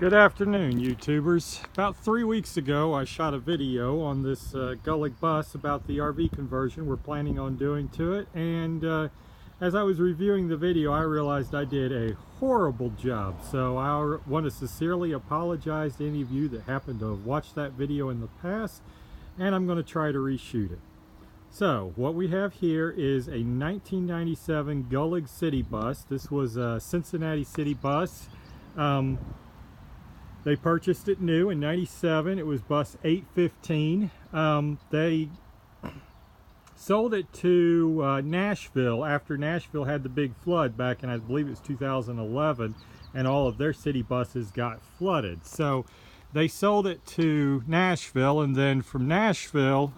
Good afternoon, YouTubers. About 3 weeks ago I shot a video on this Gullig bus about the RV conversion we're planning on doing to it, and as I was reviewing the video I realized I did a horrible job. So I want to sincerely apologize to any of you that happened to have watched that video in the past, and I'm going to try to reshoot it. So what we have here is a 1997 Gullig City Bus. This was a Cincinnati City Bus. They purchased it new in '97. It was bus 815. They sold it to Nashville after Nashville had the big flood back in, I believe it was 2011, and all of their city buses got flooded. So they sold it to Nashville, and then from Nashville,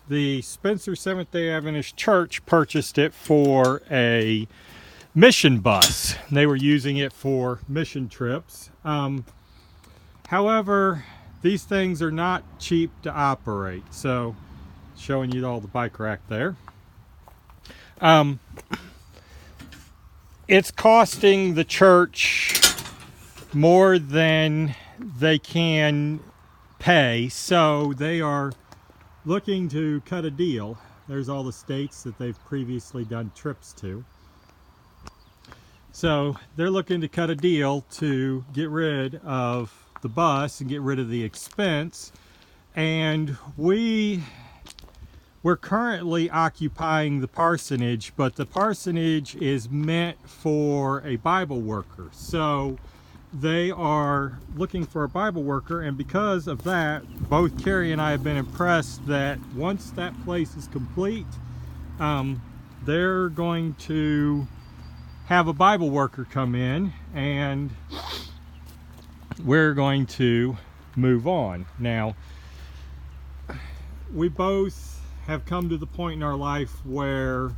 the Spencer Seventh-day Adventist Church purchased it for a mission bus. They were using it for mission trips. However, these things are not cheap to operate. So, showing you all the bike rack there. It's costing the church more than they can pay, so they are looking to cut a deal. There's all the states that they've previously done trips to. So they're looking to cut a deal to get rid of the bus and get rid of the expense. And we're currently occupying the parsonage, but the parsonage is meant for a Bible worker. So they are looking for a Bible worker, and because of that, both Carrie and I have been impressed that once that place is complete, they're going to have a Bible worker come in, and we're going to move on. Now, we both have come to the point in our life where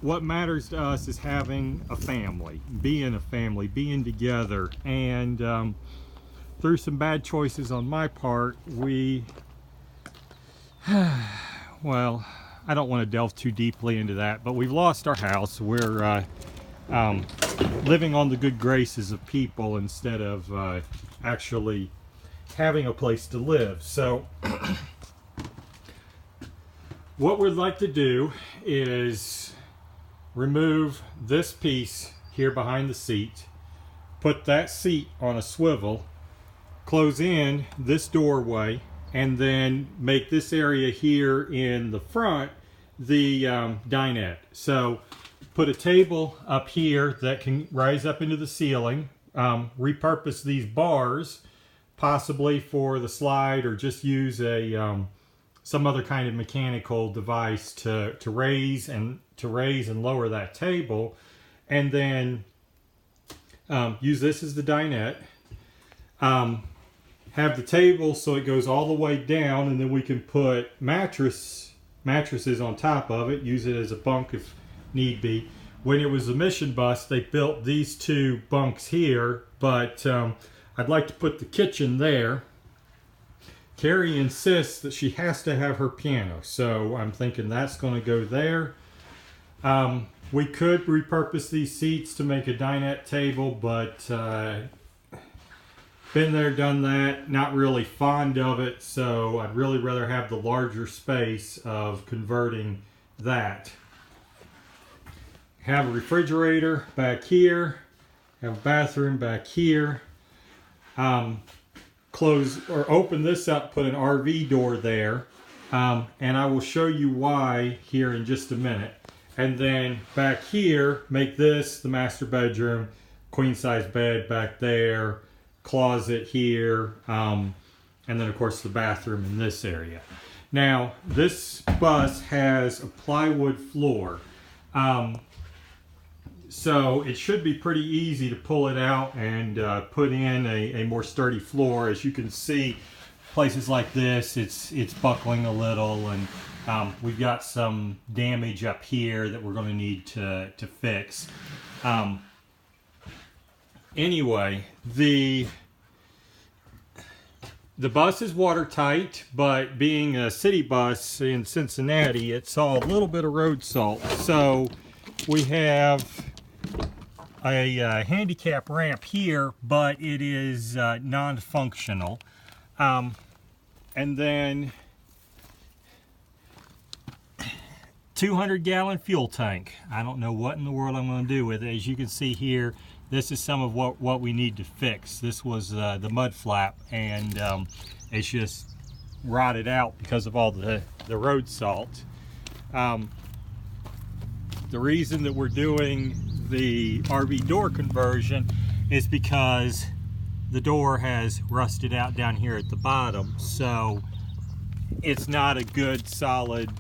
what matters to us is having a family, being together, and through some bad choices on my part, well, I don't want to delve too deeply into that, but we've lost our house. We're living on the good graces of people instead of actually having a place to live. So what we'd like to do is remove this piece here behind the seat, put that seat on a swivel, close in this doorway, and then make this area here in the front the dinette. So put a table up here that can rise up into the ceiling, repurpose these bars possibly for the slide, or just use a some other kind of mechanical device to raise and lower that table, and then use this as the dinette. Have the table so it goes all the way down, and then we can put mattresses on top of it, use it as a bunk if need be. When it was a mission bus, they built these two bunks here, but I'd like to put the kitchen there. Carrie insists that she has to have her piano, so I'm thinking that's going to go there. We could repurpose these seats to make a dinette table, but been there, done that, not really fond of it, so I'd really rather have the larger space of converting that. Have a refrigerator back here, have a bathroom back here. Close or open this up, put an RV door there, and I will show you why here in just a minute. And then back here, make this the master bedroom, queen size bed back there, closet here, and then of course the bathroom in this area. Now this bus has a plywood floor, so it should be pretty easy to pull it out and put in a more sturdy floor. As you can see, places like this, it's buckling a little, and we've got some damage up here that we're going to need to fix. Anyway, the bus is watertight, but being a city bus in Cincinnati, it saw a little bit of road salt. So we have a handicap ramp here, but it is non-functional. And then 200-gallon fuel tank. I don't know what in the world I'm going to do with it. As you can see here, this is some of what we need to fix. This was the mud flap, and it's just rotted out because of all the road salt. The reason that we're doing the RV door conversion is because the door has rusted out down here at the bottom, so it's not a good solid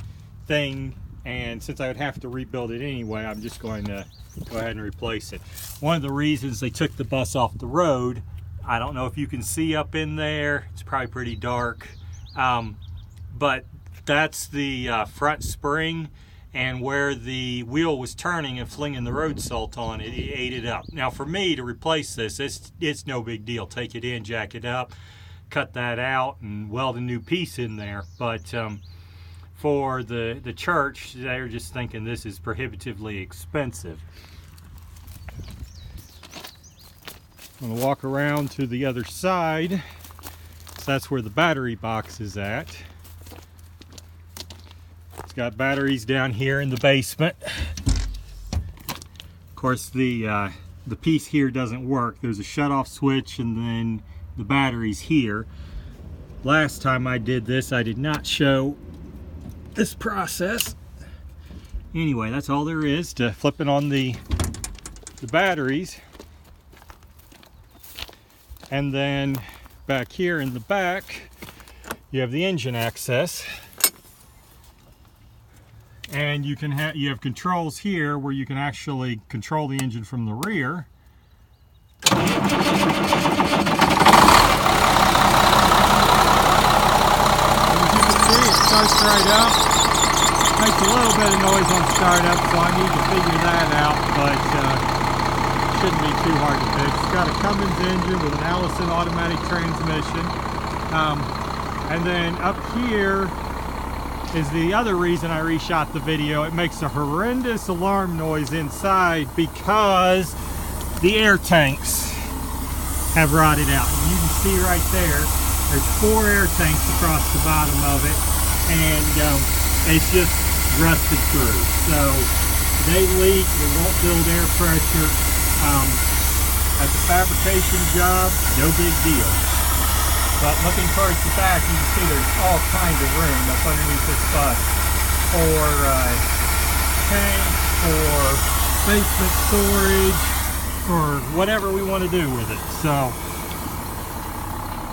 thing, and since I would have to rebuild it anyway, I'm just going to go ahead and replace it. One of the reasons they took the bus off the road, I don't know if you can see up in there, it's probably pretty dark, but that's the front spring, and where the wheel was turning and flinging the road salt on it, it ate it up. Now for me to replace this, it's no big deal. Take it in, jack it up, cut that out, and weld a new piece in there. But for the church, they're just thinking this is prohibitively expensive. I'm gonna walk around to the other side. So that's where the battery box is at. It's got batteries down here in the basement. Of course, the piece here doesn't work. There's a shut-off switch, and then the batteries here. Last time I did this, I did not show this process. Anyway, that's all there is to flipping on the batteries. And then back here in the back, you have the engine access. And you have controls here where you can actually control the engine from the rear. As you can see, it starts right up. Makes a little bit of noise on startup, so I need to figure that out, but shouldn't be too hard to fix. It's got a Cummins engine with an Allison automatic transmission. And then up here is the other reason I reshot the video. It makes a horrendous alarm noise inside because the air tanks have rotted out. And you can see right there's 4 air tanks across the bottom of it, and it's just rusted through. So they leak, it won't build air pressure. As a fabrication job, no big deal. But looking towards the back, you can see there's all kinds of room up underneath this bus for tanks, for basement storage, for whatever we want to do with it. So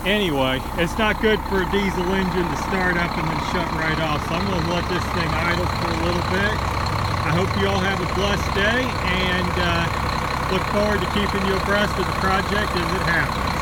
anyway, it's not good for a diesel engine to start up and then shut right off. So I'm going to let this thing idle for a little bit. I hope you all have a blessed day, and look forward to keeping you abreast of the project as it happens.